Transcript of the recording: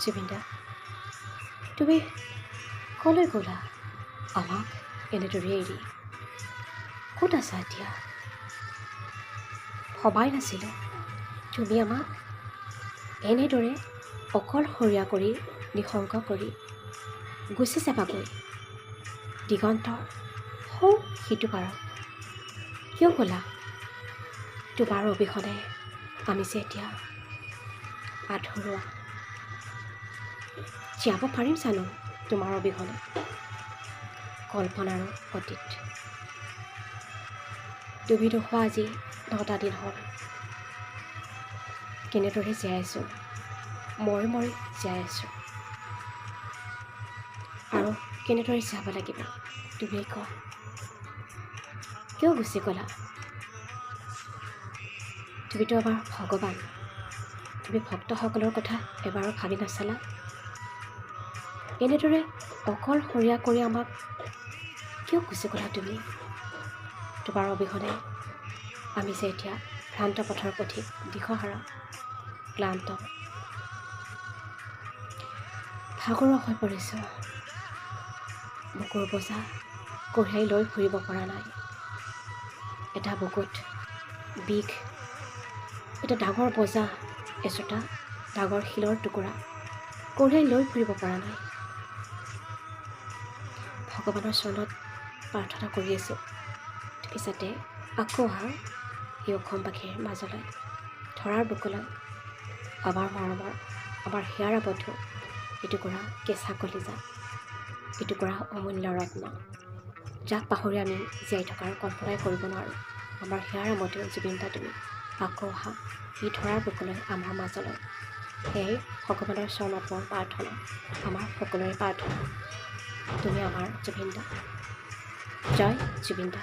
জুবিনদা, তুমি কলৈ গ'লা আমাক এনেদৰে এৰি? ক'ত আছা এতিয়া? ভবাই নাছিলোঁ তুমি আমাক এনেদৰে অকলশৰীয়া কৰি নিঃসংগ কৰি গুচি যাবাগৈ দিগন্তৰ সৌ সিটো পাৰত। কিয় গ'লা? তোমাৰ অবিহনে আমি যে এতিয়া আধৰুৱা। জীয়াব পাৰিম জানো তোমাৰ অবিহনে? কল্পনাৰো অতীত। তুমি নোহোৱা আজি 9টা দিন হ'ল। কেনেদৰে জীয়াই আছোঁ, মৰি জীয়াই আছোঁ। আৰু কেনেদৰে জীয়াব লাগিব তুমিয়ে কোৱা। কিয় গুচি গ'লা? তুমিতো আমাৰ ভগৱান। তুমি ভক্তসকলৰ কথা এবাৰো ভাবি নাচালা? এনেদৰে অকলশৰীয়া কৰি আমাক কিয় গুচি গ'লা তুমি? তোমাৰ অবিহনে আমি যে এতিয়া ভ্ৰান্ত পথৰ পথিক, দিশহাৰা, ক্লান্ত, ভাগৰুৱা হৈ পৰিছোঁ। বুকুৰ বোজা কঢ়িয়াই লৈ ফুৰিব পৰা নাই। এটা বুকুত বিষ, এটা ডাঙৰ বোজা, এচটা ডাঙৰ শিলৰ টুকুৰা কঢ়িয়াই লৈ ফুৰিব পৰা নাই। ভগৱানৰ চৰণত প্ৰাৰ্থনা কৰি আছোঁ, তুমি যাতে আকৌ আহা এই অসমবাসীৰ মাজলৈ, ধৰাৰ বুকুলৈ। আমাৰ মৰমৰ, আমাৰ হিয়াৰ বধু, এটুকুৰা কেঁচা কলিজা, এটুকুৰা অমূল্য ৰত্ন, যাক পাহৰি আমি জীয়াই থকাৰ কল্পনাই কৰিব নোৱাৰোঁ। আমাৰ হিয়াৰ মধু জুবিনদা, তুমি আকৌ আহা এই ধৰাৰ বুকুলৈ, আমাৰ মাজলৈ। সেয়াই ভগৱানৰ চৰণত মোৰ প্ৰাৰ্থনা, আমাৰ সকলোৰে প্ৰাৰ্থনা। তুমি আমাৰ জুবিনদা। জয় জুবিনদা।